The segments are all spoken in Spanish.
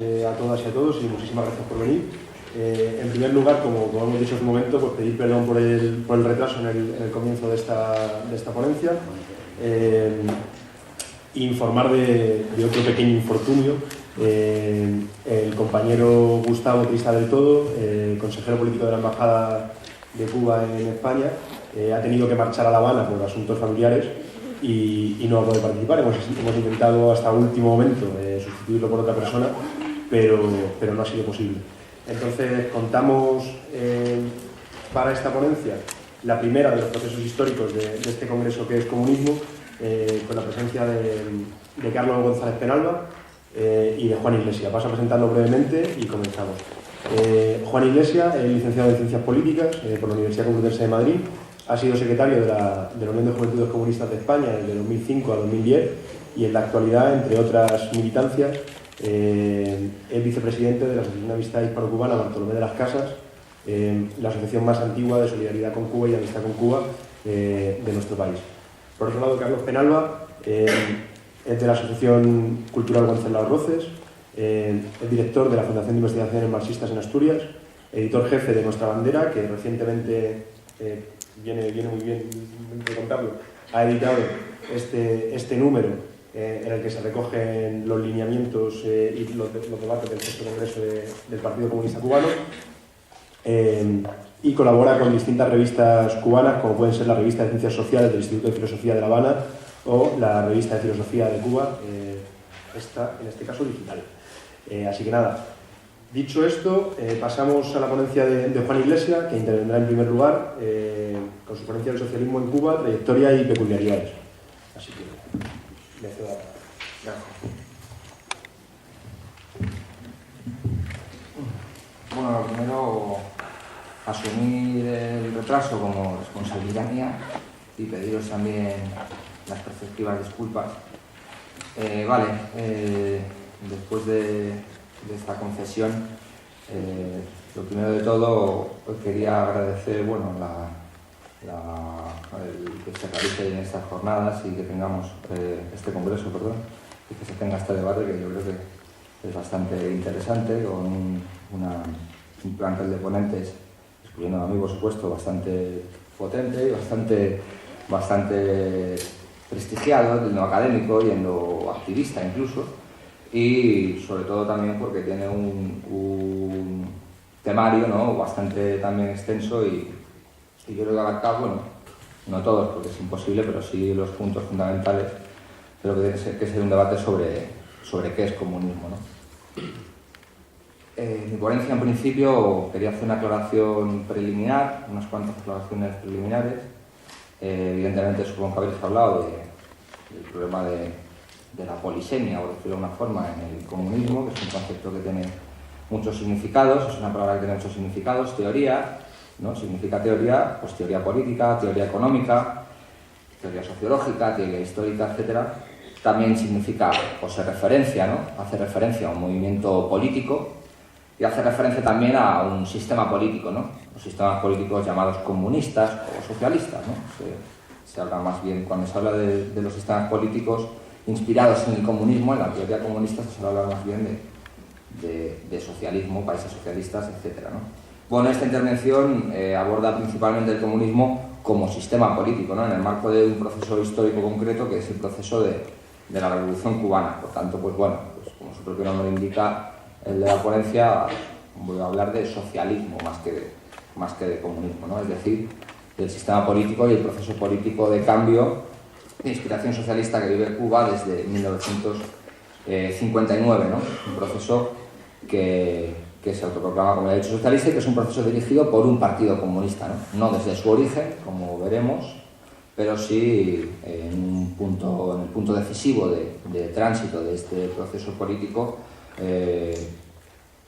A todas y a todos y muchísimas gracias por venir. En primer lugar, como hemos dicho hace un momento, pues pedir perdón por el retraso en el comienzo de esta ponencia. Informar de otro pequeño infortunio. El compañero Gustavo Trista del Todo, consejero político de la Embajada de Cuba en España, ha tenido que marchar a La Habana por asuntos familiares y no va a poder participar. Hemos intentado hasta último momento sustituirlo por otra persona, pero no ha sido posible. Entonces contamos para esta ponencia la primera de los procesos históricos de este congreso, que es comunismo, con la presencia de Carlos González Penalba y de Juan Iglesias. Paso a presentarlo brevemente y comenzamos. Juan Iglesias es licenciado en Ciencias Políticas por la Universidad Complutense de Madrid. Ha sido secretario de la Unión de Juventudes Comunistas de España desde 2005 a 2010 y en la actualidad, entre otras militancias, es vicepresidente de la Asociación Amistad Hispano-Cubana Bartolomé de las Casas, la asociación más antigua de solidaridad con Cuba y amistad con Cuba de nuestro país. Por otro lado, Carlos Penalba es de la Asociación Cultural Wenceslao Roces, es director de la Fundación de Investigaciones Marxistas en Asturias, editor jefe de Nuestra Bandera, que recientemente, viene muy bien de contarlo, ha editado este número en el que se recogen los lineamientos y los debates del sexto congreso del Partido Comunista Cubano, y colabora con distintas revistas cubanas, como pueden ser la revista de Ciencias Sociales del Instituto de Filosofía de La Habana o la revista de Filosofía de Cuba, en este caso digital. Así que nada, dicho esto, pasamos a la ponencia de Juan Iglesias, que intervendrá en primer lugar con su ponencia del socialismo en Cuba, trayectoria y peculiaridades. Así que le cedo la palabra. Gracias. Bueno, lo primero, asumir el retraso como responsabilidad mía y pediros también las perspectivas disculpas. Después de esta confesión, lo primero de todo, quería agradecer el que se realicen estas jornadas y que tengamos este congreso, y que se tenga este debate, que yo creo que es bastante interesante, con un plantel de ponentes, excluyendo a mí, por supuesto, bastante potente y bastante prestigiado en lo académico y en lo activista incluso, y sobre todo también porque tiene un temario, ¿no?, bastante también extenso y yo creo que abarcar, no todos porque es imposible, pero sí los puntos fundamentales. Creo que tiene que ser un debate sobre qué es comunismo, ¿no? Mi ponencia, en principio, quería hacer una aclaración preliminar, unas cuantas aclaraciones preliminares. Evidentemente, supongo que habréis hablado del problema de la polisemia, por decirlo de una forma, en el comunismo, que es un concepto que tiene muchos significados, es una palabra que tiene muchos significados. Teoría, ¿no? Significa teoría, pues teoría política, teoría económica, teoría sociológica, teoría histórica, etc. También significa, pues, hace referencia a un movimiento político y hace referencia también a un sistema político, ¿no? Los sistemas políticos llamados comunistas o socialistas, ¿no? Se habla más bien, cuando se habla de los sistemas políticos inspirados en el comunismo, en la teoría comunista, se habla más bien de socialismo, países socialistas, etc., ¿no? Bueno, esta intervención aborda principalmente el comunismo como sistema político, ¿no?, en el marco de un proceso histórico concreto, que es el proceso de la Revolución Cubana. Por tanto, pues como su propio nombre indica, el de la ponencia, voy a hablar de socialismo más que de comunismo, ¿no? Es decir, del sistema político y el proceso político de cambio, de inspiración socialista que vive Cuba desde 1959, ¿no? Un proceso que se autoproclama como derecho socialista y que es un proceso dirigido por un partido comunista, ¿no? No desde su origen, como veremos, pero sí en el punto decisivo de tránsito de este proceso político,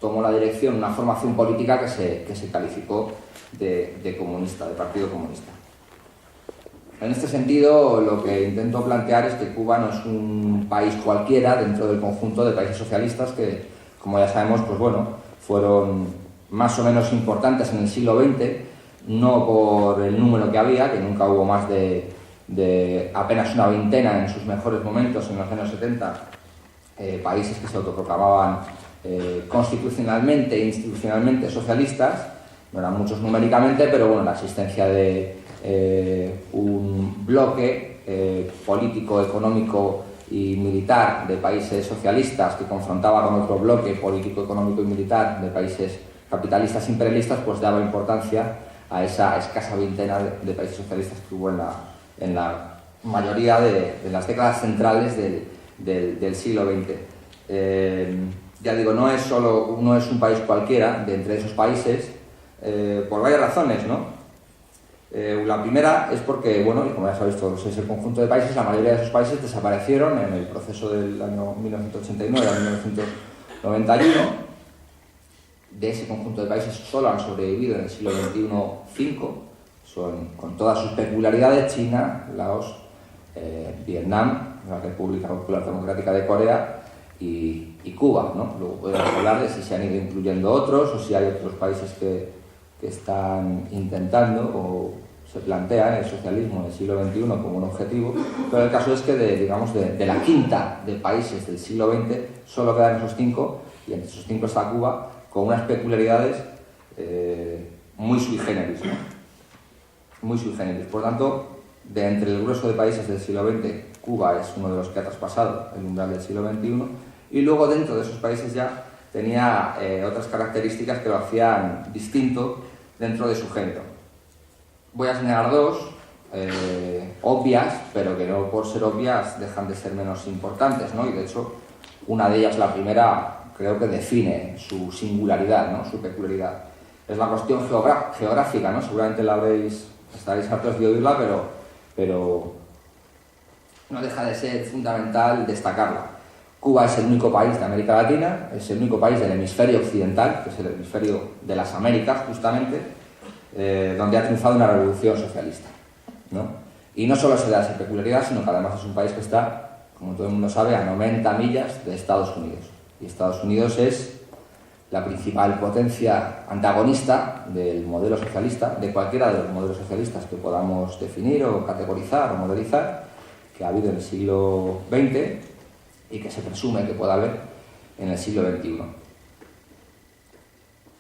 tomó la dirección una formación política que se calificó de comunista, de partido comunista. En este sentido, lo que intento plantear es que Cuba no es un país cualquiera dentro del conjunto de países socialistas que, como ya sabemos, fueron más o menos importantes en el siglo XX, no por el número que había, que nunca hubo más de apenas una veintena en sus mejores momentos, en los años 70, países que se autoproclamaban constitucionalmente e institucionalmente socialistas, no eran muchos numéricamente, pero bueno, la existencia de un bloque político, económico y militar de países socialistas que confrontaba con otro bloque político, económico y militar de países capitalistas imperialistas, pues daba importancia a esa escasa veintena de países socialistas que hubo en la mayoría de las décadas centrales del siglo XX. Ya digo, no es un país cualquiera de entre esos países, por varias razones, ¿no? La primera es porque, bueno, como ya sabéis todos, es el conjunto de países, la mayoría de esos países desaparecieron en el proceso del año 1989 a 1991. De ese conjunto de países solo han sobrevivido en el siglo XXI 5, son con todas sus peculiaridades: China, Laos, Vietnam, la República Popular Democrática de Corea y Cuba, ¿no? Luego podemos hablar de si se han ido incluyendo otros o si hay otros países que están intentando o se plantean el socialismo en el siglo XXI como un objetivo, pero el caso es que de la quinta de países del siglo XX solo quedan esos 5, y entre esos 5 está Cuba, con unas peculiaridades muy sui generis, ¿no? Muy sui generis. Por tanto, de entre el grueso de países del siglo XX, Cuba es uno de los que ha traspasado el umbral del siglo XXI, y luego dentro de esos países ya tenía otras características que lo hacían distinto dentro de su género. Voy a señalar dos, obvias, pero que no por ser obvias dejan de ser menos importantes, ¿no? Y de hecho, una de ellas, la primera, creo que define su singularidad, ¿no? Su peculiaridad. Es la cuestión geográfica, ¿no? Seguramente estaréis hartos de oírla, pero no deja de ser fundamental destacarla. Cuba es el único país de América Latina, es el único país del hemisferio occidental, que es el hemisferio de las Américas, justamente, donde ha triunfado una revolución socialista, ¿no? Y no solo se da esa peculiaridad, sino que además es un país que está, como todo el mundo sabe, a 90 millas de Estados Unidos. Y Estados Unidos es la principal potencia antagonista del modelo socialista, de cualquiera de los modelos socialistas que podamos definir o categorizar o modelizar, que ha habido en el siglo XX y que se presume que pueda haber en el siglo XXI.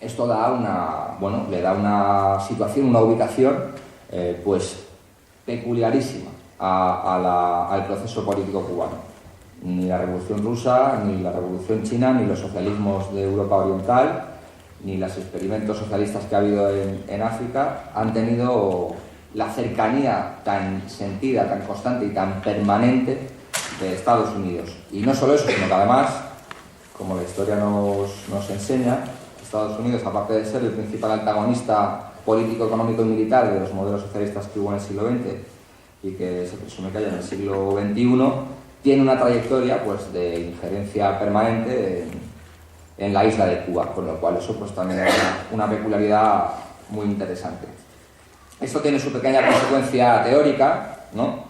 Esto le da una situación, una ubicación, pues peculiarísima al proceso político cubano. Ni la Revolución Rusa, ni la Revolución China, ni los socialismos de Europa Oriental, ni los experimentos socialistas que ha habido en África han tenido la cercanía tan sentida, tan constante y tan permanente de Estados Unidos. Y no solo eso, sino que además, como la historia nos enseña, Estados Unidos, aparte de ser el principal antagonista político, económico y militar de los modelos socialistas que hubo en el siglo XX y que se presume que haya en el siglo XXI, tiene una trayectoria, pues, de injerencia permanente en la isla de Cuba, con lo cual eso, pues, también es una peculiaridad muy interesante. Esto tiene su pequeña consecuencia teórica, ¿no?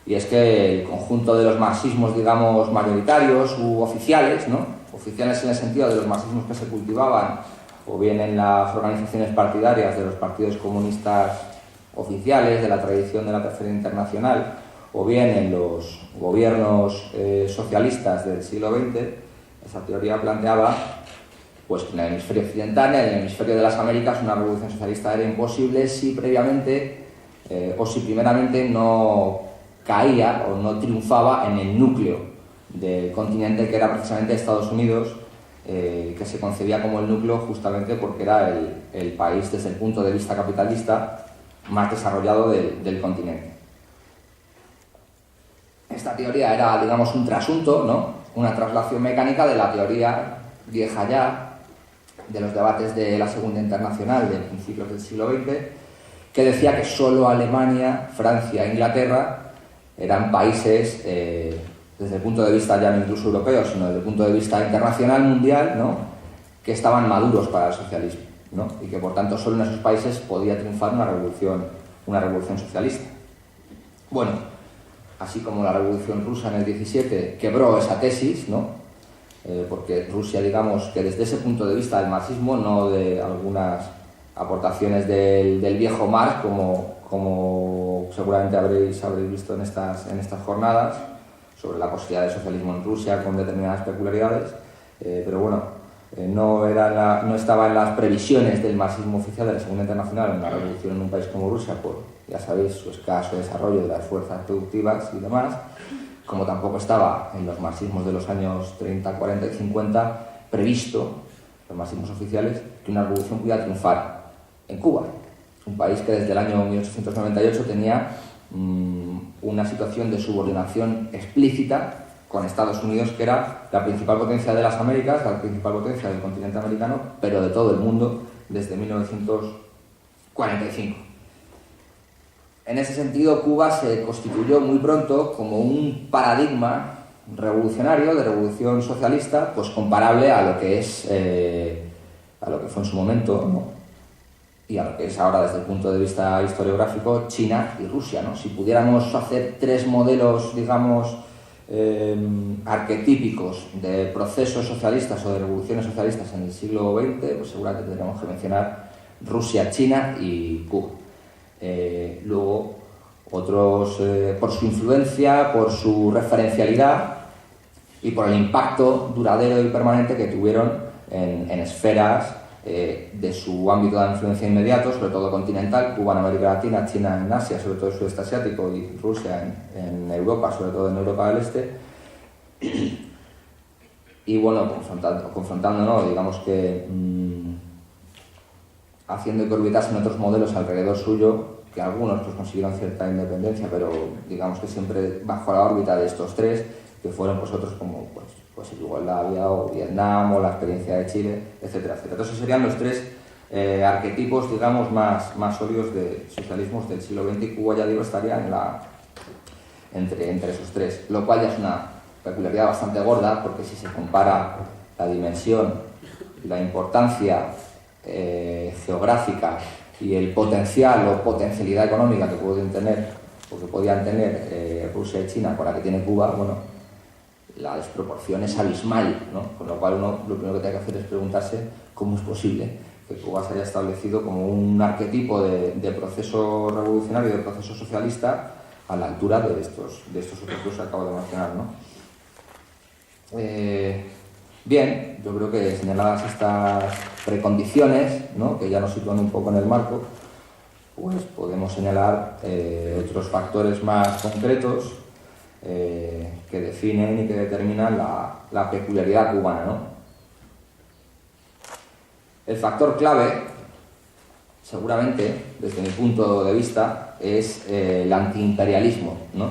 Y es que el conjunto de los marxismos, digamos, mayoritarios u oficiales, ¿no? Oficiales en el sentido de los marxismos que se cultivaban o bien en las organizaciones partidarias de los partidos comunistas oficiales de la tradición de la Tercera Internacional, o bien en los gobiernos socialistas del siglo XX, esa teoría planteaba, pues, que en el hemisferio occidental, en el hemisferio de las Américas, una revolución socialista era imposible si primeramente no caía o no triunfaba en el núcleo del continente, que era precisamente Estados Unidos, que se concebía como el núcleo justamente porque era el país, desde el punto de vista capitalista, más desarrollado del continente. Esta teoría era, digamos, un trasunto, ¿no? Una traslación mecánica de la teoría vieja ya, de los debates de la Segunda Internacional de principios del siglo XX, que decía que solo Alemania, Francia e Inglaterra eran países, desde el punto de vista ya no incluso europeo, sino desde el punto de vista internacional, mundial, ¿no? Que estaban maduros para el socialismo, ¿no? Y que por tanto solo en esos países podía triunfar una revolución socialista. Bueno, así como la Revolución Rusa en el 17 quebró esa tesis, ¿no? Porque Rusia, digamos, que desde ese punto de vista del marxismo, no de algunas aportaciones del viejo Marx, como seguramente habréis visto en estas jornadas, sobre la posibilidad de socialismo en Rusia con determinadas peculiaridades, pero bueno, no estaba en las previsiones del marxismo oficial de la Segunda Internacional en la revolución en un país como Rusia, por, ya sabéis, su escaso desarrollo de las fuerzas productivas y demás, como tampoco estaba en los marxismos de los años 30, 40 y 50 previsto, los marxismos oficiales, que una revolución pudiera triunfar en Cuba, un país que desde el año 1898 tenía una situación de subordinación explícita con Estados Unidos, que era la principal potencia de las Américas, la principal potencia del continente americano, pero de todo el mundo desde 1945. En ese sentido, Cuba se constituyó muy pronto como un paradigma revolucionario, de revolución socialista, pues comparable a lo que es, a lo que fue en su momento, ¿no? Y a lo que es ahora desde el punto de vista historiográfico China y Rusia, ¿no? Si pudiéramos hacer tres modelos, digamos, arquetípicos de procesos socialistas o de revoluciones socialistas en el siglo XX, pues seguramente tendríamos que mencionar Rusia, China y Cuba. Luego, otros por su influencia, por su referencialidad y por el impacto duradero y permanente que tuvieron en esferas de su ámbito de influencia inmediato, sobre todo continental, Cuba en América Latina, China en Asia, sobre todo el sudeste asiático, y Rusia en Europa, sobre todo en Europa del Este. Y bueno, confrontándonos, digamos que haciendo que orbitasen otros modelos alrededor suyo, que algunos pues consiguieron cierta independencia, pero digamos que siempre bajo la órbita de estos tres, que fueron pues otros como pues Yugoslavia o Vietnam o la experiencia de Chile, etcétera, etcétera. Entonces serían los tres arquetipos, digamos, más sólidos de socialismos del siglo XX, y Cuba, ya digo, estaría entre esos tres, lo cual ya es una peculiaridad bastante gorda, porque si se compara la dimensión y la importancia geográfica y el potencial o potencialidad económica que pueden tener o que podían tener Rusia y China con la que tiene Cuba, bueno, la desproporción es abismal, ¿no? Con lo cual uno lo primero que tiene que hacer es preguntarse cómo es posible que Cuba se haya establecido como un arquetipo de proceso revolucionario, de proceso socialista, a la altura de estos otros dos que acabo de mencionar, ¿no? Bien, yo creo que señaladas estas precondiciones, ¿no?, que ya nos sitúan un poco en el marco, pues podemos señalar otros factores más concretos que definen y que determinan la peculiaridad cubana, ¿no? El factor clave, seguramente, desde mi punto de vista, es el antiimperialismo, ¿no?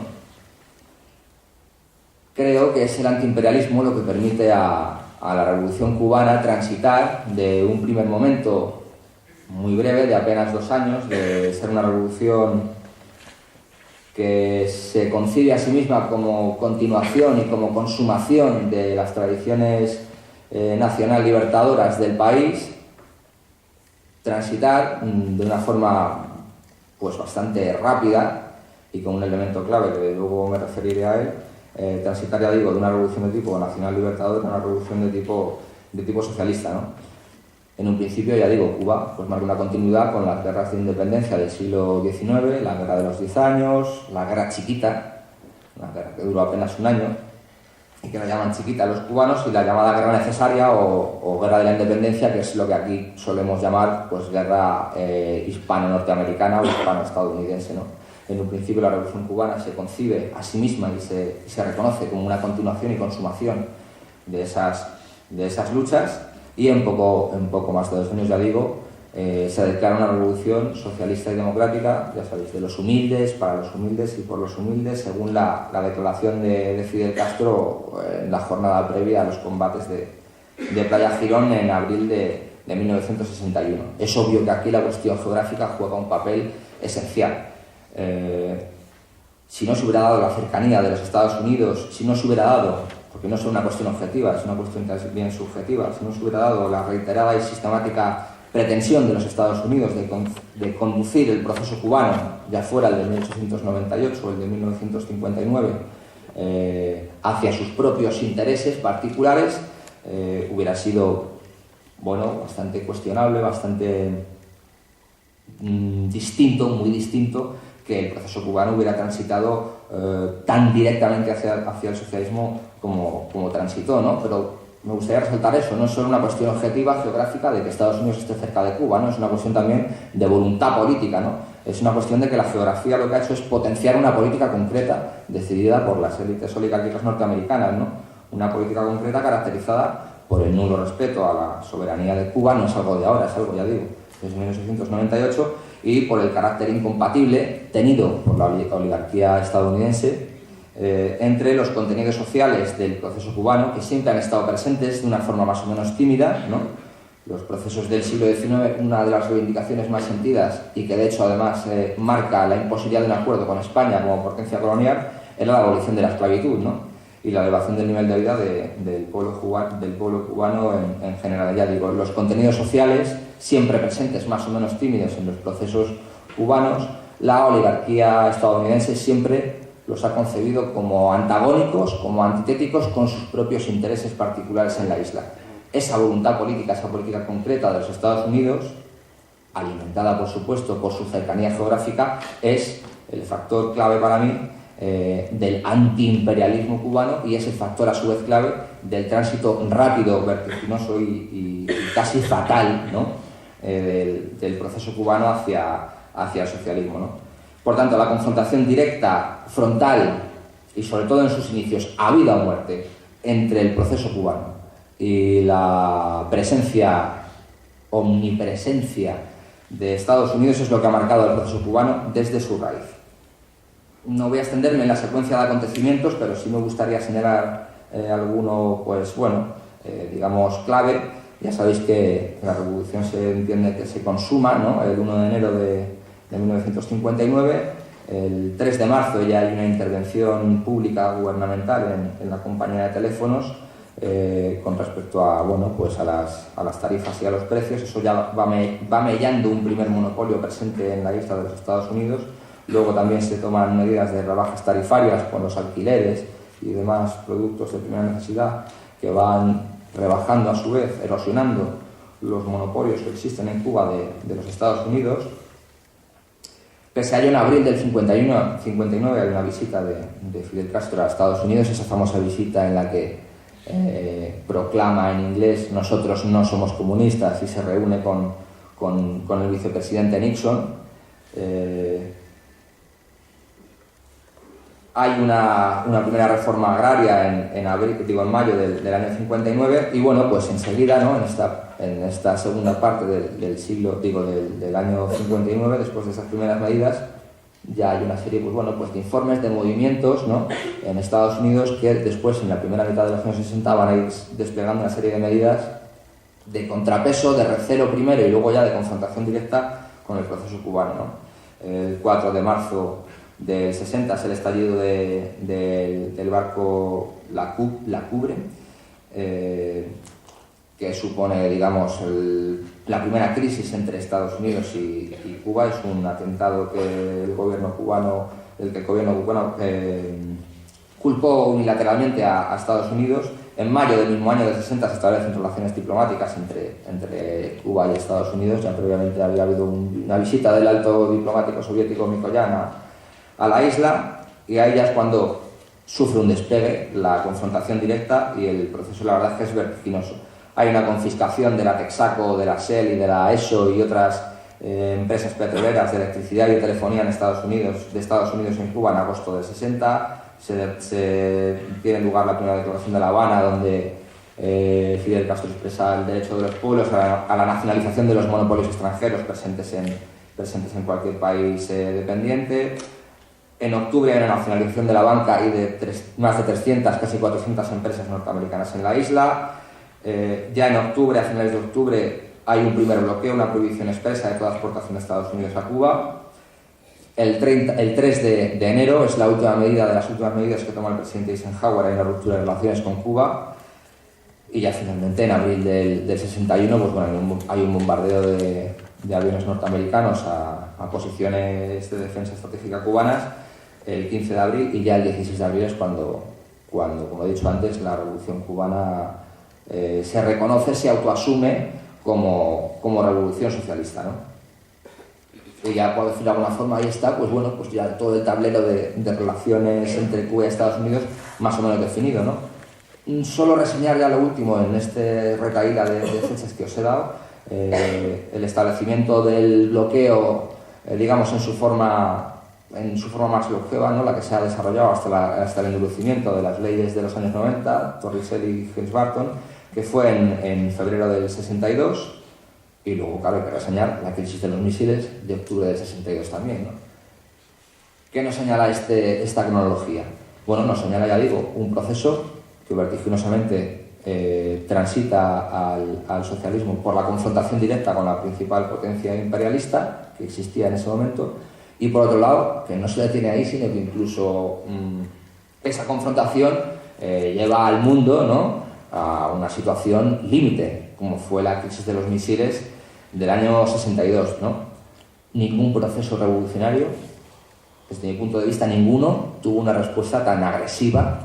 Creo que es el antiimperialismo lo que permite a la revolución cubana transitar de un primer momento muy breve, de apenas 2 años, de ser una revolución que se concibe a sí misma como continuación y como consumación de las tradiciones nacional libertadoras del país, transitar de una forma pues bastante rápida y con un elemento clave que luego me referiré a él, transitar, ya digo, de una revolución de tipo nacional libertador a una revolución de tipo socialista, ¿no? En un principio, ya digo, Cuba pues marca una continuidad con las guerras de independencia del siglo XIX, la guerra de los 10 años, la guerra chiquita, una guerra que duró apenas 1 año y que la llaman chiquita los cubanos, y la llamada guerra necesaria o guerra de la independencia, que es lo que aquí solemos llamar pues guerra hispano-norteamericana o hispano-estadounidense, ¿no? En un principio la revolución cubana se concibe a sí misma y se reconoce como una continuación y consumación de esas luchas, y en poco más de 2 años, ya digo, se declara una revolución socialista y democrática, ya sabéis, de los humildes, para los humildes y por los humildes, según la declaración de Fidel Castro en la jornada previa a los combates de Playa Girón en abril de 1961. Es obvio que aquí la cuestión geográfica juega un papel esencial. Si no se hubiera dado la cercanía de los Estados Unidos, si no se hubiera dado, porque no es una cuestión objetiva, es una cuestión bien subjetiva, si no se hubiera dado la reiterada y sistemática pretensión de los Estados Unidos de conducir el proceso cubano, ya fuera el de 1898 o el de 1959, hacia sus propios intereses particulares, hubiera sido, bueno, bastante cuestionable, bastante distinto, muy distinto, que el proceso cubano hubiera transitado tan directamente hacia el socialismo como transitó, ¿no? Pero me gustaría resaltar eso, no es solo una cuestión objetiva, geográfica, de que Estados Unidos esté cerca de Cuba, ¿no? Es una cuestión también de voluntad política, ¿no? Es una cuestión de que la geografía lo que ha hecho es potenciar una política concreta, decidida por las élites oligárquicas norteamericanas, ¿no? Una política concreta caracterizada por el nulo respeto a la soberanía de Cuba, no es algo de ahora, es algo, ya digo, desde 1898, y por el carácter incompatible tenido por la oligarquía estadounidense entre los contenidos sociales del proceso cubano, que siempre han estado presentes de una forma más o menos tímida, ¿no? Los procesos del siglo XIX, una de las reivindicaciones más sentidas y que de hecho además marca la imposibilidad de un acuerdo con España como potencia colonial, era la abolición de la esclavitud, ¿no? Y la elevación del nivel de vida del pueblo cubano en general. Ya digo, los contenidos sociales siempre presentes, más o menos tímidos en los procesos cubanos, la oligarquía estadounidense siempre los ha concebido como antagónicos, como antitéticos con sus propios intereses particulares en la isla. Esa voluntad política, esa política concreta de los Estados Unidos, alimentada por supuesto por su cercanía geográfica, es el factor clave para mí del antiimperialismo cubano, y es el factor a su vez clave del tránsito rápido, vertiginoso y casi fatal, ¿no? del proceso cubano hacia el socialismo, ¿no? Por tanto, la confrontación directa, frontal y sobre todo en sus inicios, a vida o muerte, entre el proceso cubano y la presencia, omnipresencia de Estados Unidos es lo que ha marcado el proceso cubano desde su raíz. No voy a extenderme en la secuencia de acontecimientos, pero sí me gustaría señalar alguno, pues bueno, digamos clave. Ya sabéis que la revolución se entiende que se consuma, ¿no? El 1 de enero de 1959, el 3 de marzo ya hay una intervención pública gubernamental en la compañía de teléfonos con respecto a, bueno, pues a las tarifas y a los precios. Eso ya va mellando un primer monopolio presente en la isla de los Estados Unidos. Luego también se toman medidas de rebajas tarifarias con los alquileres y demás productos de primera necesidad que van rebajando a su vez, erosionando los monopolios que existen en Cuba de los Estados Unidos. Pese a ello, en abril del 59 hay una visita de Fidel Castro a Estados Unidos, esa famosa visita en la que proclama en inglés "nosotros no somos comunistas" y se reúne con el vicepresidente Nixon. Hay una primera reforma agraria en mayo del año 59 y bueno, pues enseguida, ¿no? en esta segunda parte del año 59, después de esas primeras medidas, ya hay una serie de informes de movimientos, ¿no? en Estados Unidos que después, en la primera mitad de los años 60, van a ir desplegando una serie de medidas de contrapeso, de recelo primero y luego ya de confrontación directa con el proceso cubano, ¿no? El 4 de marzo del 60 es el estallido del barco La Cubre, que supone, digamos, la primera crisis entre Estados Unidos y Cuba. Es un atentado que el gobierno cubano culpó unilateralmente a Estados Unidos. En mayo del mismo año del 60 se establecen relaciones diplomáticas entre Cuba y Estados Unidos. Ya previamente había habido una visita del alto diplomático soviético Mikoyan a la isla, y ahí ya es cuando sufre un despegue la confrontación directa, y el proceso, la verdad, es que es vertiginoso. Hay una confiscación de la Texaco, de la Shell y de la ESO y otras empresas petroleras de electricidad y telefonía de Estados Unidos en Cuba en agosto del 60. Se tiene lugar la primera declaración de La Habana, donde Fidel Castro expresa el derecho de los pueblos a la nacionalización de los monopolios extranjeros presentes en cualquier país dependiente. En octubre hay una nacionalización de la banca y de más de 300, casi 400 empresas norteamericanas en la isla. Ya en octubre, a finales de octubre, hay un primer bloqueo, una prohibición expresa de toda exportación de Estados Unidos a Cuba. El 3 de enero es la última medida de las últimas medidas que toma el presidente Eisenhower, hay una ruptura de relaciones con Cuba. Y ya finalmente, en abril del 61, pues bueno, hay un bombardeo de aviones norteamericanos a posiciones de defensa estratégica cubanas el 15 de abril, y ya el 16 de abril es cuando como he dicho antes, la revolución cubana se reconoce, se autoasume como revolución socialista, ¿no? Y ya, por decirlo de alguna forma, ahí está, pues bueno, pues ya todo el tablero de relaciones entre Cuba y Estados Unidos más o menos definido, ¿no? Solo reseñar ya lo último en este retaíla de fechas que os he dado, el establecimiento del bloqueo, digamos, en su forma más longeva, ¿no? La que se ha desarrollado hasta el endurecimiento de las leyes de los años 90, Torricelli y Helms-Burton, que fue en febrero del 62, y luego, claro, hay que reseñar la crisis de los misiles de octubre del 62 también, ¿no? ¿Qué nos señala esta cronología? Bueno, nos señala, ya digo, un proceso que vertiginosamente transita al socialismo por la confrontación directa con la principal potencia imperialista que existía en ese momento, y por otro lado, que no se detiene ahí, sino que incluso esa confrontación lleva al mundo, ¿no?, a una situación límite, como fue la crisis de los misiles del año 62, ¿no? Ningún proceso revolucionario, desde mi punto de vista ninguno, tuvo una respuesta tan agresiva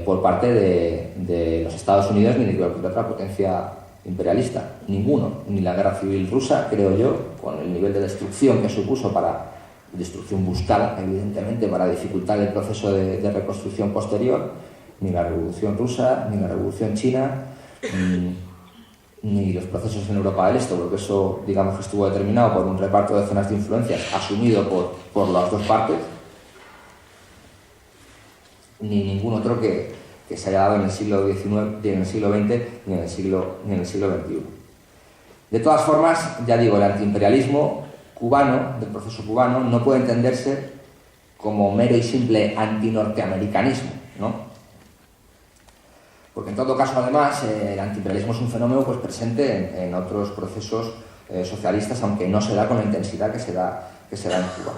por parte de los Estados Unidos ni de cualquier otra potencia imperialista. Ninguno. Ni la guerra civil rusa, creo yo, con el nivel de destrucción que supuso, destrucción buscada, evidentemente, para dificultar el proceso de reconstrucción posterior, ni la revolución rusa, ni la revolución china, ni los procesos en Europa del Este, porque eso, digamos, que estuvo determinado por un reparto de zonas de influencias asumido por las dos partes, ni ningún otro que se haya dado en el siglo XIX, ni en el siglo XX, ni en el siglo XXI. De todas formas, ya digo, el antiimperialismo cubano, del proceso cubano, no puede entenderse como mero y simple antinorteamericanismo, ¿no? Porque en todo caso, además, el antiimperialismo es un fenómeno, pues, presente en otros procesos socialistas, aunque no se da con la intensidad que se da en Cuba.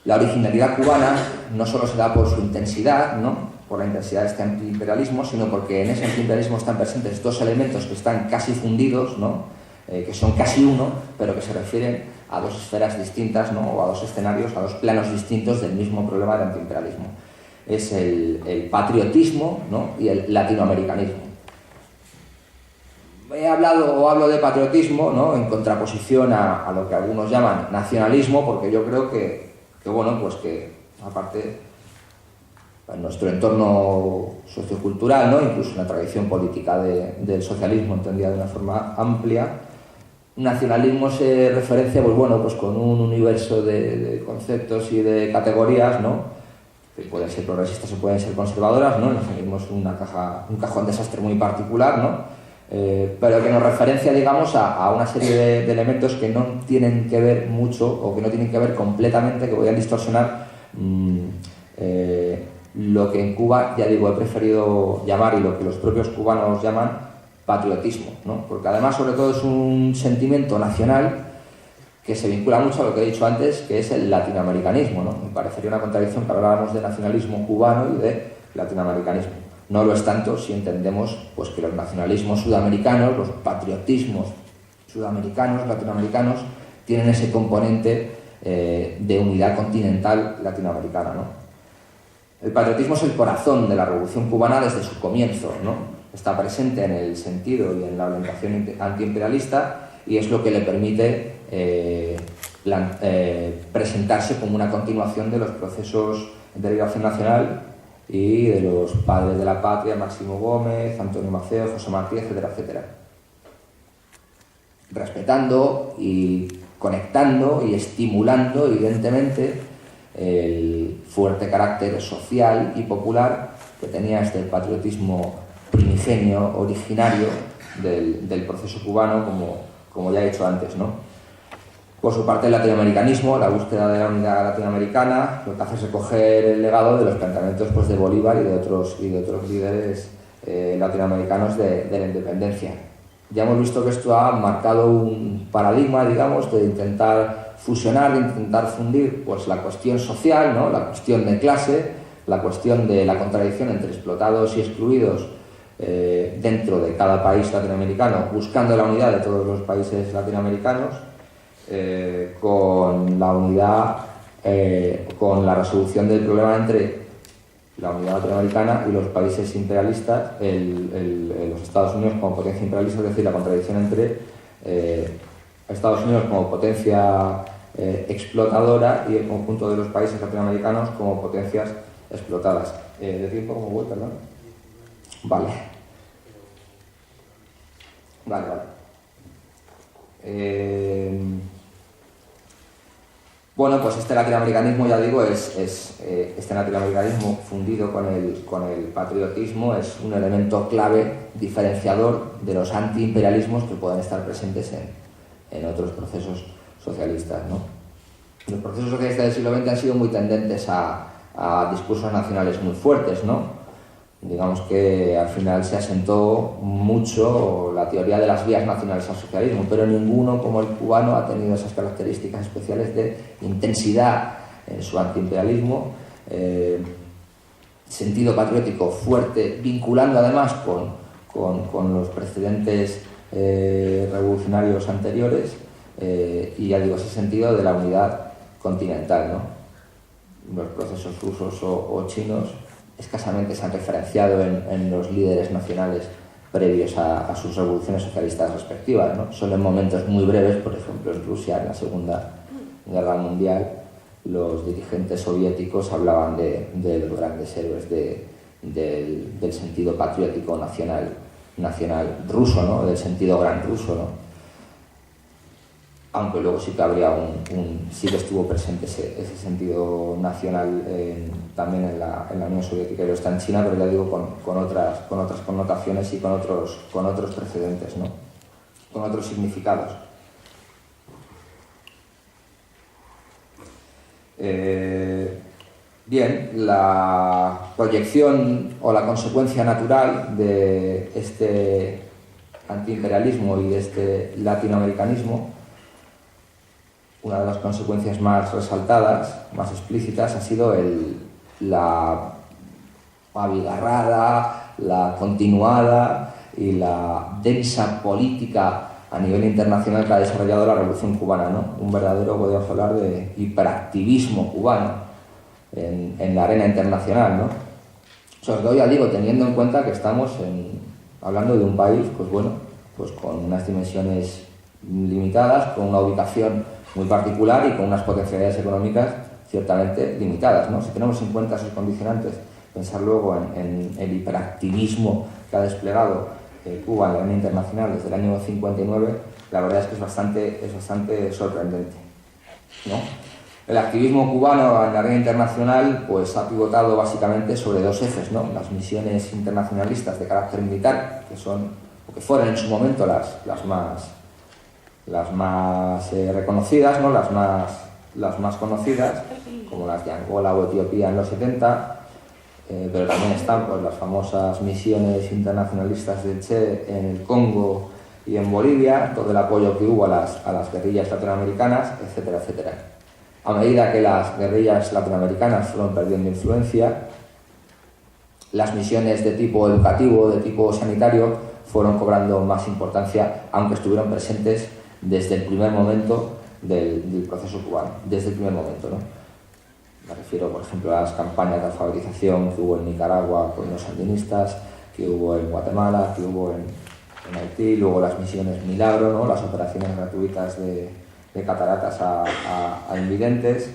La originalidad cubana no solo se da por su intensidad, ¿no?, por la intensidad de este antiimperialismo, sino porque en ese antiimperialismo están presentes dos elementos que están casi fundidos, ¿no?, que son casi uno, pero que se refieren a dos esferas distintas, ¿no?, o a dos escenarios, a dos planos distintos del mismo problema del antiimperialismo. Es el patriotismo, ¿no?, y el latinoamericanismo. Hablo de patriotismo, ¿no?, en contraposición a lo que algunos llaman nacionalismo, porque yo creo que bueno, pues que aparte en nuestro entorno sociocultural, ¿no?, incluso en la tradición política del socialismo entendida de una forma amplia, nacionalismo se referencia, pues bueno, pues con un universo de conceptos y de categorías, ¿no?, que pueden ser progresistas o pueden ser conservadoras, ¿no? El nacionalismo es un cajón desastre muy particular, ¿no?, pero que nos referencia, digamos, a una serie de elementos que no tienen que ver mucho o que no tienen que ver completamente, que podrían distorsionar lo que en Cuba, ya digo, he preferido llamar, y lo que los propios cubanos llaman, patriotismo, ¿no? Porque además, sobre todo, es un sentimiento nacional que se vincula mucho a lo que he dicho antes, que es el latinoamericanismo, ¿no? Me parecería una contradicción que habláramos de nacionalismo cubano y de latinoamericanismo. No lo es tanto si entendemos, pues, que los nacionalismos sudamericanos, los patriotismos sudamericanos, latinoamericanos, tienen ese componente de unidad continental latinoamericana, ¿no? El patriotismo es el corazón de la Revolución Cubana desde su comienzo, ¿no? Está presente en el sentido y en la orientación antiimperialista, y es lo que le permite presentarse como una continuación de los procesos de liberación nacional y de los padres de la patria, Máximo Gómez, Antonio Maceo, José Martí, etcétera, etcétera. Respetando y conectando y estimulando, evidentemente, el fuerte carácter social y popular que tenía este patriotismo primigenio, originario del proceso cubano, como ya he dicho antes, ¿no? Por su parte, el latinoamericanismo, la búsqueda de la unidad latinoamericana, lo que hace es recoger el legado de los planteamientos, pues, de Bolívar y de otros líderes latinoamericanos de la independencia. Ya hemos visto que esto ha marcado un paradigma, digamos, de intentar fusionar, de intentar fundir, pues, la cuestión social, ¿no?, la cuestión de clase, la cuestión de la contradicción entre explotados y excluidos dentro de cada país latinoamericano, buscando la unidad de todos los países latinoamericanos, con la unidad, con la resolución del problema entre la unidad latinoamericana y los países imperialistas, los Estados Unidos como potencia imperialista, es decir, la contradicción entre Estados Unidos como potencia explotadora y el conjunto de los países latinoamericanos como potencias explotadas. ¿De tiempo cómo voy, perdón? Vale. Vale. Bueno, pues este latinoamericanismo, ya digo, este latinoamericanismo fundido con el patriotismo es un elemento clave diferenciador de los antiimperialismos que pueden estar presentes en otros procesos socialistas, ¿no? Los procesos socialistas del siglo XX han sido muy tendentes a discursos nacionales muy fuertes, ¿no? Digamos que al final se asentó mucho la teoría de las vías nacionales al socialismo, pero ninguno como el cubano ha tenido esas características especiales de intensidad en su antiimperialismo, sentido patriótico fuerte, vinculando además con los precedentes revolucionarios anteriores, y ya digo, ese sentido de la unidad continental, ¿no? Los procesos rusos o chinos escasamente se han referenciado en los líderes nacionales previos a sus revoluciones socialistas respectivas, ¿no? Solo en momentos muy breves, por ejemplo en Rusia, en la Segunda Guerra Mundial, los dirigentes soviéticos hablaban de los grandes héroes del sentido patriótico nacional ruso, ¿no? Del sentido gran ruso, ¿no? Aunque luego sí que habría sí que estuvo presente ese sentido nacional también en la Unión Soviética y lo está en China, pero ya digo con otras connotaciones y con otros precedentes, ¿no? Con otros significados. Bien, la proyección o la consecuencia natural de este antiimperialismo y de este latinoamericanismo, una de las consecuencias más resaltadas, más explícitas, ha sido la abigarrada, la continuada y la densa política a nivel internacional que ha desarrollado la Revolución Cubana, ¿no? Un verdadero, podríamos hablar, de hiperactivismo cubano en la arena internacional, ¿no? Sobre todo, ya digo, teniendo en cuenta que estamos hablando de un país, pues bueno, pues con unas dimensiones limitadas, con una ubicación muy particular y con unas potencialidades económicas ciertamente limitadas, ¿no? Si tenemos en cuenta esos condicionantes, pensar luego en el hiperactivismo que ha desplegado Cuba en la arena internacional desde el año 59, la verdad es que es bastante sorprendente, ¿no? El activismo cubano en la arena internacional pues ha pivotado básicamente sobre dos ejes, ¿no? Las misiones internacionalistas de carácter militar, que fueron en su momento las más reconocidas, ¿no? las más conocidas, como las de Angola o Etiopía en los 70, pero también están pues, las famosas misiones internacionalistas del Che en el Congo y en Bolivia, todo el apoyo que hubo a las guerrillas latinoamericanas, etcétera, etcétera. A medida que las guerrillas latinoamericanas fueron perdiendo influencia, las misiones de tipo educativo, de tipo sanitario, fueron cobrando más importancia, aunque estuvieron presentes desde el primer momento del proceso cubano, desde el primer momento, ¿no? Me refiero, por ejemplo, a las campañas de alfabetización que hubo en Nicaragua con los sandinistas, que hubo en Guatemala, que hubo en Haití, luego las misiones Milagro, ¿no? Las operaciones gratuitas de cataratas a invidentes,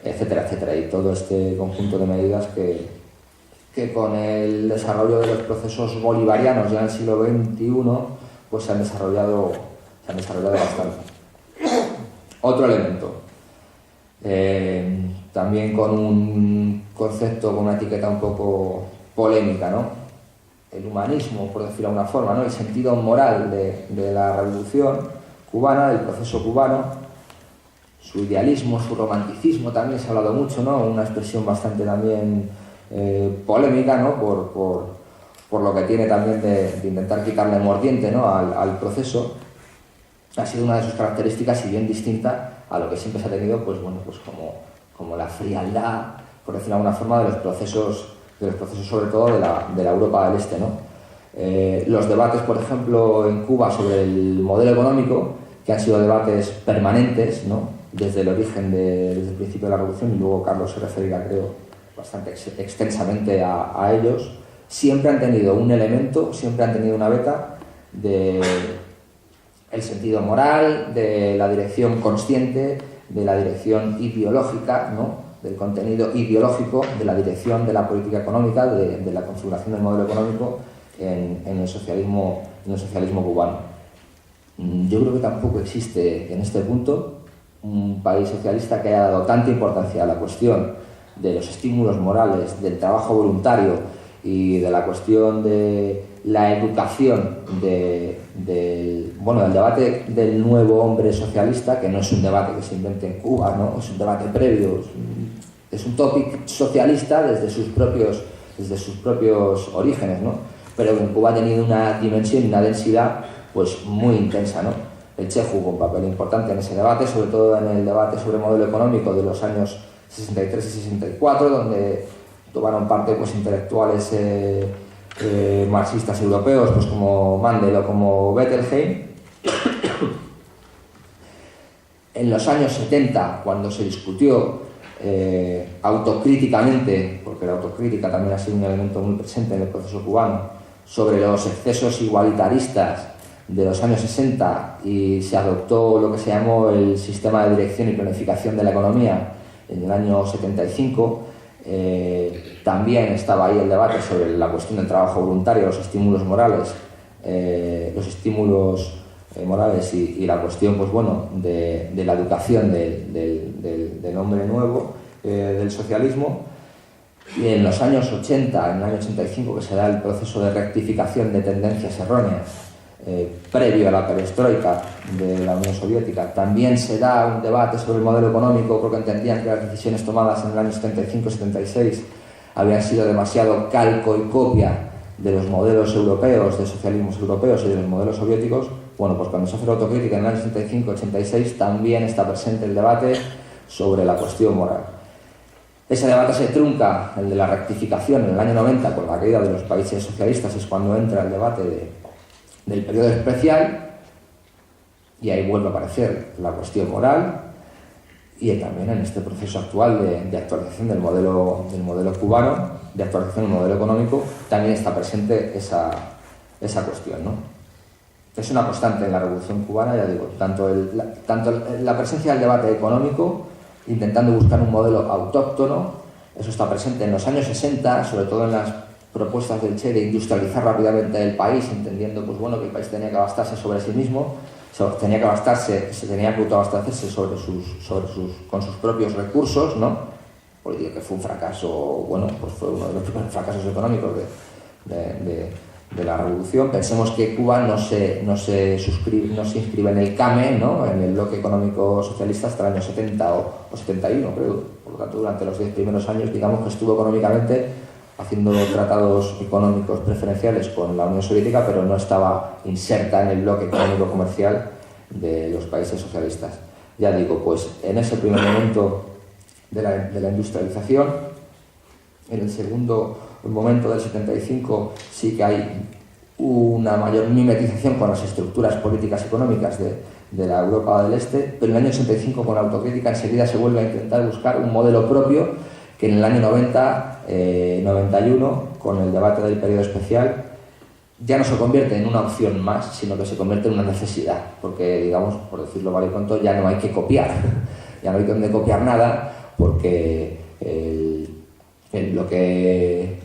etcétera, etcétera, y todo este conjunto de medidas que con el desarrollo de los procesos bolivarianos ya en el siglo XXI pues se han desarrollado bastante. Otro elemento, también con un concepto, con una etiqueta un poco polémica, ¿no? El humanismo, por decirlo de alguna forma, ¿no? El sentido moral de la revolución cubana, del proceso cubano, su idealismo, su romanticismo, también se ha hablado mucho, ¿no? Una expresión bastante también polémica, ¿no? Por lo que tiene también de intentar quitarle mordiente, ¿no? al proceso. Ha sido una de sus características y bien distinta a lo que siempre se ha tenido, pues bueno, pues como la frialdad, por decirlo de alguna forma, de los procesos sobre todo de la Europa del Este, ¿no? Los debates, por ejemplo, en Cuba sobre el modelo económico, que han sido debates permanentes, ¿no? Desde el origen, desde el principio de la Revolución, y luego Carlos se referirá, creo, bastante extensamente a ellos, siempre han tenido un elemento, siempre han tenido una beta de el sentido moral, de la dirección consciente, de la dirección ideológica, ¿no? Del contenido ideológico, de la dirección de la política económica, de la configuración del modelo económico, en el socialismo cubano. Yo creo que tampoco existe en este punto un país socialista que haya dado tanta importancia a la cuestión de los estímulos morales, del trabajo voluntario y de la cuestión de la educación del debate del nuevo hombre socialista, que no es un debate que se invente en Cuba, ¿no? Es un debate previo, es un topic socialista desde sus propios orígenes, ¿no? Pero en Cuba ha tenido una dimensión y una densidad pues muy intensa, ¿no? El Che jugó un papel importante en ese debate, sobre todo en el debate sobre el modelo económico de los años 63 y 64, donde tomaron parte pues intelectuales marxistas europeos, pues como Mandel o como Bettelheim. En los años 70, cuando se discutió autocríticamente, porque la autocrítica también ha sido un elemento muy presente en el proceso cubano, sobre los excesos igualitaristas de los años 60, y se adoptó lo que se llamó el sistema de dirección y planificación de la economía en el año 75, también estaba ahí el debate sobre la cuestión del trabajo voluntario, los estímulos morales, y la cuestión pues, bueno, de la educación del hombre nuevo, del socialismo. Y en los años 80, en el año 85, que se da el proceso de rectificación de tendencias erróneas, previo a la perestroika de la Unión Soviética, también se da un debate sobre el modelo económico, porque entendían que las decisiones tomadas en el año 75-76 habían sido demasiado calco y copia de los modelos europeos, de socialismos europeos y de los modelos soviéticos. Bueno, pues cuando se hace la autocrítica en el año 75-86 también está presente el debate sobre la cuestión moral. Ese debate se trunca, el de la rectificación, en el año 90, con la caída de los países socialistas, es cuando entra el debate del periodo especial, y ahí vuelve a aparecer la cuestión moral, y también en este proceso actual de actualización del modelo cubano, de actualización del modelo económico, también está presente esa cuestión, ¿no? Es una constante en la Revolución Cubana, ya digo, tanto la presencia del debate económico, intentando buscar un modelo autóctono, eso está presente en los años 60, sobre todo en las propuestas del Che de industrializar rápidamente el país, entendiendo pues, bueno, que el país tenía que abastarse sobre sí mismo, se tenía que autoabastecerse con sus propios recursos, ¿no? Política que fue un fracaso, bueno, pues fue uno de los primeros fracasos económicos de la revolución. Pensemos que Cuba no se inscribe en el CAME, ¿no? En el bloque económico socialista, hasta el año 70 o 71, creo. Por lo tanto, durante los 10 primeros años, digamos que estuvo económicamente haciendo tratados económicos preferenciales con la Unión Soviética, pero no estaba inserta en el bloque económico comercial de los países socialistas. Ya digo, pues en ese primer momento de la industrialización, en el segundo momento del 75 sí que hay una mayor mimetización con las estructuras políticas y económicas de la Europa del Este, pero en el año 85 con la autocrítica enseguida se vuelve a intentar buscar un modelo propio, que en el año 91, con el debate del periodo especial, ya no se convierte en una opción más, sino que se convierte en una necesidad, porque, digamos, por decirlo vale pronto, ya no hay que copiar, ya no hay donde copiar nada, porque el bloque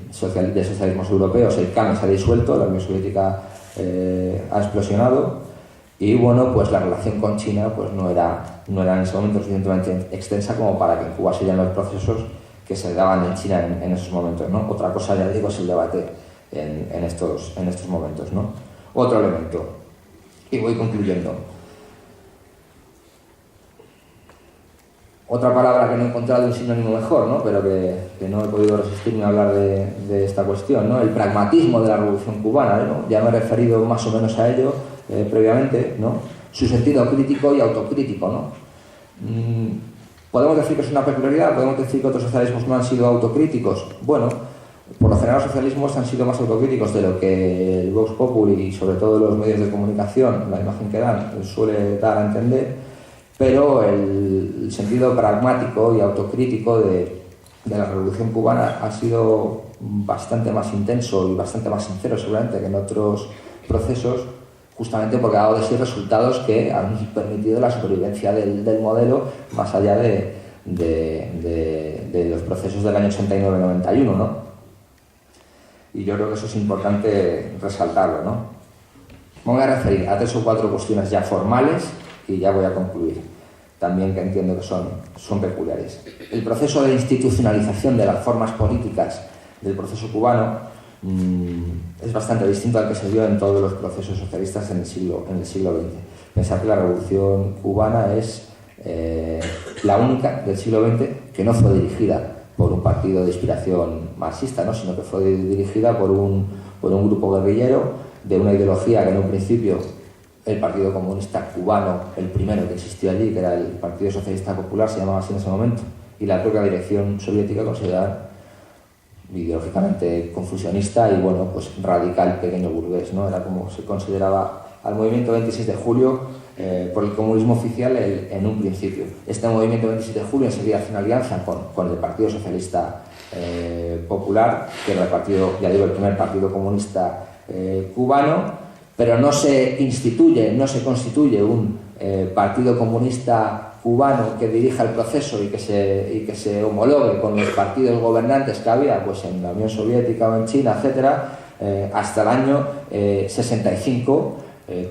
de socialismos europeos, el CAME, se ha disuelto, la Unión Soviética ha explosionado, y bueno, pues la relación con China pues no era en ese momento suficientemente extensa como para que en Cuba se dieran los procesos que se daban en China en esos momentos, ¿no? Otra cosa, ya digo, es el debate en estos momentos, ¿no? Otro elemento, y voy concluyendo. Otra palabra que no he encontrado un sinónimo mejor, ¿no? Pero que no he podido resistirme a hablar de esta cuestión, ¿no? El pragmatismo de la Revolución Cubana, ¿no? Ya me he referido más o menos a ello previamente, ¿no? Su sentido crítico y autocrítico, ¿no? ¿Podemos decir que es una peculiaridad? ¿Podemos decir que otros socialismos no han sido autocríticos? Bueno, por lo general los socialismos han sido más autocríticos de lo que el Vox Populi y sobre todo los medios de comunicación, la imagen que dan, suele dar a entender, pero el sentido pragmático y autocrítico de la Revolución Cubana ha sido bastante más intenso y bastante más sincero seguramente que en otros procesos, justamente porque ha dado de sí resultados que han permitido la supervivencia del modelo más allá de los procesos del año 89-91, ¿no? y yo creo que eso es importante resaltarlo, ¿no? Me voy a referir a 3 o 4 cuestiones ya formales y ya voy a concluir, también que entiendo que son peculiares. El proceso de institucionalización de las formas políticas del proceso cubano es bastante distinto al que se dio en todos los procesos socialistas en el siglo XX. Pensar que la Revolución cubana es la única del siglo XX que no fue dirigida por un partido de inspiración marxista, ¿no? Sino que fue dirigida por un grupo guerrillero de una ideología que en un principio el Partido Comunista Cubano, el primero que existió allí, que era el Partido Socialista Popular, se llamaba así en ese momento, y la propia dirección soviética consideraba ideológicamente confusionista y bueno, pues radical, pequeño burgués, ¿no? Era como se consideraba al movimiento 26 de julio por el comunismo oficial en un principio. Este movimiento 27 de julio enseguida hace una alianza con el Partido Socialista Popular, que era el partido, ya digo, el primer partido comunista cubano, pero no se constituye un partido comunista cubano que dirija el proceso y que se homologue con los partidos gobernantes que había pues en la Unión Soviética o en China, etcétera, hasta el año 65,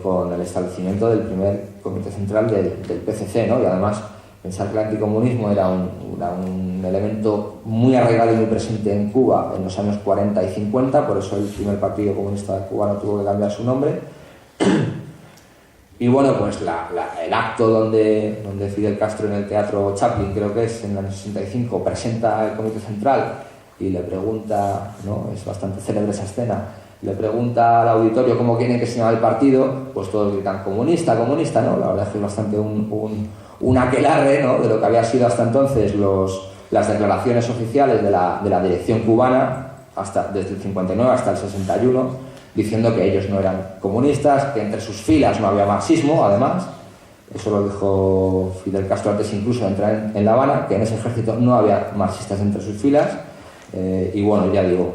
con el establecimiento del primer comité central del PCC, ¿no? Y además pensar que el anticomunismo era un elemento muy arraigado y muy presente en Cuba en los años 40 y 50, por eso el primer partido comunista cubano tuvo que cambiar su nombre. Y bueno, pues el acto donde Fidel Castro en el Teatro Chaplin, creo que es en el año 65, presenta el comité central y le pregunta, ¿no? Es bastante célebre esa escena, le pregunta al auditorio cómo quieren que se llame el partido, pues todos gritan comunista, comunista, ¿no? La verdad es que es bastante un aquelarre, ¿no? De lo que había sido hasta entonces las declaraciones oficiales de la dirección cubana, desde el 59 hasta el 61, diciendo que ellos no eran comunistas, que entre sus filas no había marxismo, además. Eso lo dijo Fidel Castro antes incluso de entrar en La Habana, que en ese ejército no había marxistas entre sus filas. Y bueno, ya digo,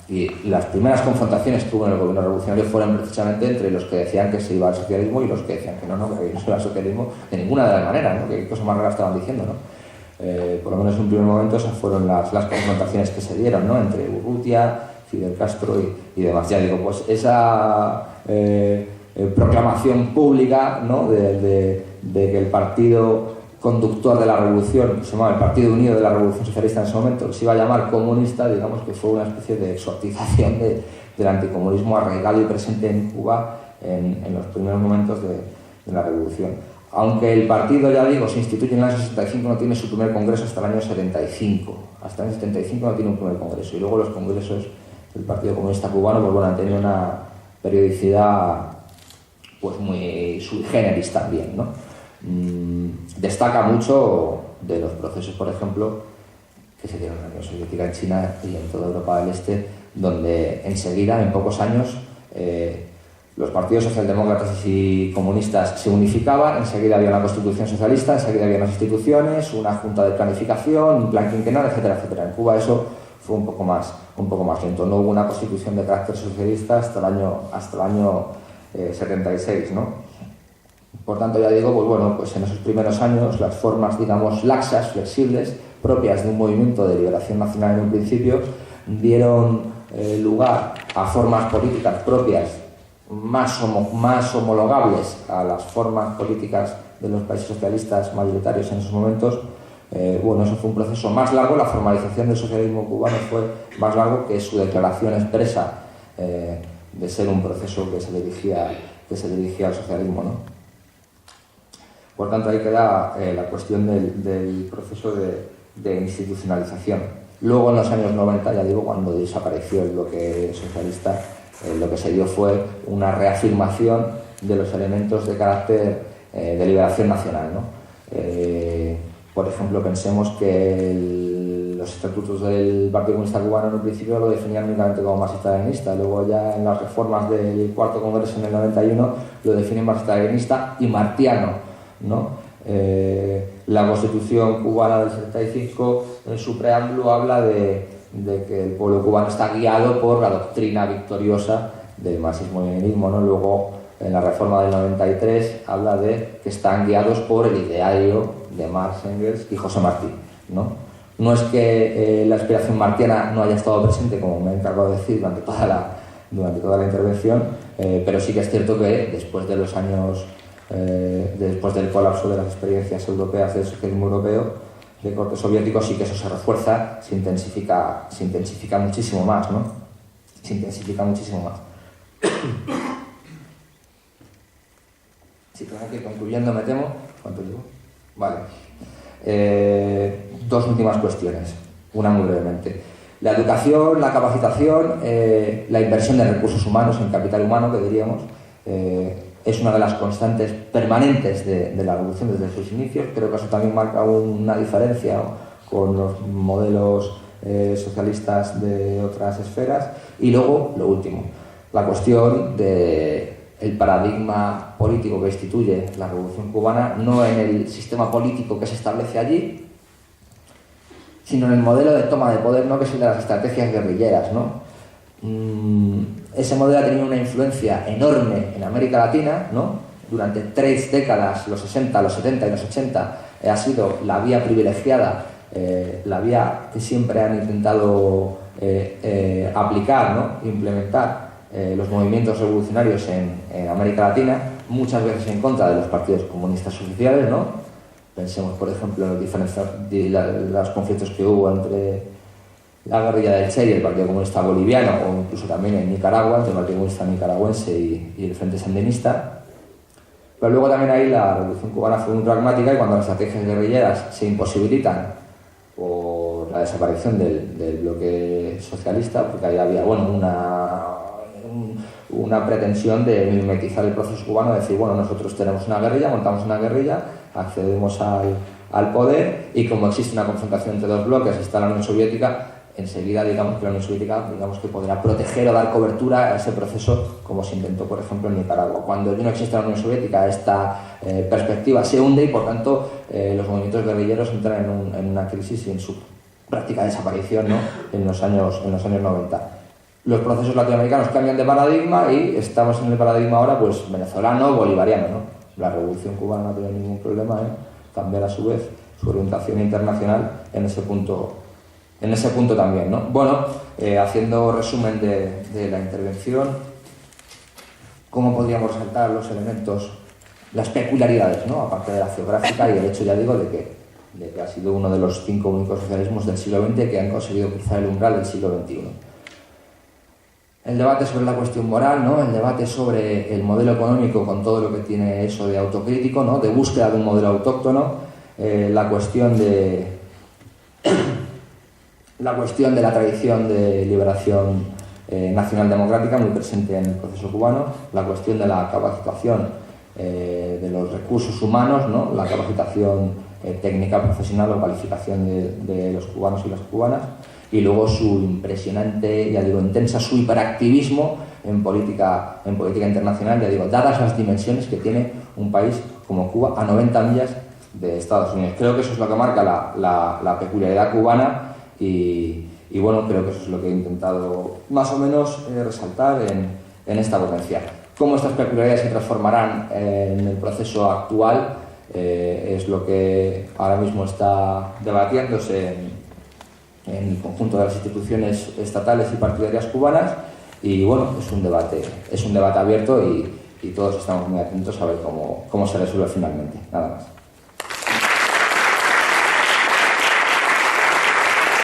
y las primeras confrontaciones que hubo en el gobierno revolucionario fueron precisamente entre los que decían que se iba al socialismo y los que decían que no se iba al socialismo de ninguna de las maneras, ¿no? Que cosas más raras estaban diciendo, ¿no? Por lo menos en un primer momento esas fueron las confrontaciones que se dieron, ¿no? Entre Urrutia, Fidel Castro y demás. Ya digo, pues esa proclamación pública, ¿no? de que el partido conductor de la revolución, que se llamaba el Partido Unido de la Revolución Socialista en ese momento, que se iba a llamar comunista, digamos que fue una especie de exortización del anticomunismo arraigado y presente en Cuba en los primeros momentos de la revolución. Aunque el partido, ya digo, se instituye en el año 65, no tiene su primer congreso hasta el año 75. Hasta el año 75 no tiene un primer congreso. Y luego los congresos del Partido Comunista Cubano, pues bueno, han tenido una periodicidad pues muy sui generis también, ¿no? Destaca mucho de los procesos, por ejemplo, que se dieron en la Unión Soviética, en China y en toda Europa del Este, donde enseguida, en pocos años, los partidos socialdemócratas y comunistas se unificaban, enseguida había una constitución socialista, enseguida había unas instituciones, una junta de planificación, un plan quinquenal, etcétera, etcétera. En Cuba eso fue un poco más lento. No hubo una constitución de carácter socialista hasta el año 76, ¿no? Por tanto, ya digo, pues bueno, pues en esos primeros años las formas, digamos, laxas, flexibles, propias de un movimiento de liberación nacional en un principio, dieron lugar a formas políticas propias más homologables a las formas políticas de los países socialistas mayoritarios en esos momentos. Bueno, eso fue un proceso más largo, la formalización del socialismo cubano fue más largo que su declaración expresa de ser un proceso que se dirigía al socialismo, ¿no? Por tanto, ahí queda la cuestión del proceso de institucionalización. Luego, en los años 90, ya digo, cuando desapareció el bloque socialista, lo que se dio fue una reafirmación de los elementos de carácter de liberación nacional, ¿no? Por ejemplo, pensemos que los estatutos del Partido Comunista Cubano en un principio lo definían únicamente como marxista-leninista, luego ya en las reformas del cuarto congreso en el 91 lo definen marxista-leninista y martiano, ¿no? La Constitución cubana del 75, en su preámbulo, habla de que el pueblo cubano está guiado por la doctrina victoriosa del marxismo-leninismo, ¿no? Luego, en la reforma del 93, habla de que están guiados por el ideario de Marx, Engels y José Martí, ¿no? No es que la aspiración martiana no haya estado presente, como me he encargado de decir durante toda la intervención, pero sí que es cierto que después de los años, después del colapso de las experiencias europeas del socialismo europeo, de corte soviético, sí que eso se refuerza, se intensifica muchísimo más, ¿no? Se intensifica muchísimo más. Sí, tengo que ir concluyendo, me temo. ¿Cuánto llevo? Vale. Dos últimas cuestiones, una muy brevemente. La educación, la capacitación, la inversión de recursos humanos en capital humano, que diríamos, es una de las constantes permanentes de la revolución desde sus inicios. Creo que eso también marca una diferencia con los modelos socialistas de otras esferas. Y luego, lo último, la cuestión del paradigma político que instituye la Revolución Cubana, no en el sistema político que se establece allí, sino en el modelo de toma de poder, ¿no?, que es el de las estrategias guerrilleras, ¿no? Ese modelo ha tenido una influencia enorme en América Latina, ¿no? Durante 3 décadas, los 60, los 70 y los 80, ha sido la vía privilegiada, la vía que siempre han intentado aplicar, ¿no?, implementar los movimientos revolucionarios en América Latina, muchas veces en contra de los partidos comunistas oficiales, ¿no? Pensemos, por ejemplo, en los conflictos que hubo entre la guerrilla del Che y el Partido Comunista Boliviano, o incluso también en Nicaragua, entre el Partido Comunista Nicaragüense y el Frente Sandinista. Pero luego también ahí la Revolución Cubana fue muy pragmática, y cuando las estrategias guerrilleras se imposibilitan por la desaparición del bloque socialista, porque ahí había, bueno, una pretensión de mimetizar el proceso cubano, de decir, bueno, nosotros tenemos una guerrilla, montamos una guerrilla, accedemos al poder, y como existe una confrontación entre dos bloques, está la Unión Soviética, enseguida digamos que la Unión Soviética podrá proteger o dar cobertura a ese proceso, como se intentó, por ejemplo, en Nicaragua. Cuando no existe la Unión Soviética, esta perspectiva se hunde, y por tanto los movimientos guerrilleros entran en una crisis y en su práctica desaparición, ¿no?, en los años 90. Los procesos latinoamericanos cambian de paradigma, y estamos en el paradigma ahora, pues, venezolano, bolivariano, ¿no? La Revolución Cubana no tiene ningún problema en cambiar a su vez su orientación internacional en ese punto también, ¿no? Bueno, haciendo resumen de la intervención, ¿cómo podríamos resaltar los elementos, las peculiaridades, ¿no?, aparte de la geográfica y el hecho, ya digo, de que ha sido uno de los 5 únicos socialismos del siglo XX que han conseguido cruzar el umbral del siglo XXI? El debate sobre la cuestión moral, ¿no?, el debate sobre el modelo económico con todo lo que tiene eso de autocrítico, ¿no?, de búsqueda de un modelo autóctono, la cuestión de la tradición de liberación nacional democrática muy presente en el proceso cubano, la cuestión de la capacitación de los recursos humanos, ¿no?, la capacitación técnica profesional o calificación de los cubanos y las cubanas, y luego su impresionante, ya digo, intensa, su hiperactivismo en política internacional, ya digo, dadas las dimensiones que tiene un país como Cuba a 90 millas de Estados Unidos. Creo que eso es lo que marca la peculiaridad cubana, y bueno, creo que eso es lo que he intentado más o menos resaltar en esta ponencia. Cómo estas peculiaridades se transformarán en el proceso actual es lo que ahora mismo está debatiéndose en el conjunto de las instituciones estatales y partidarias cubanas, y bueno, es un debate abierto, y todos estamos muy atentos a ver cómo se resuelve finalmente. Nada más.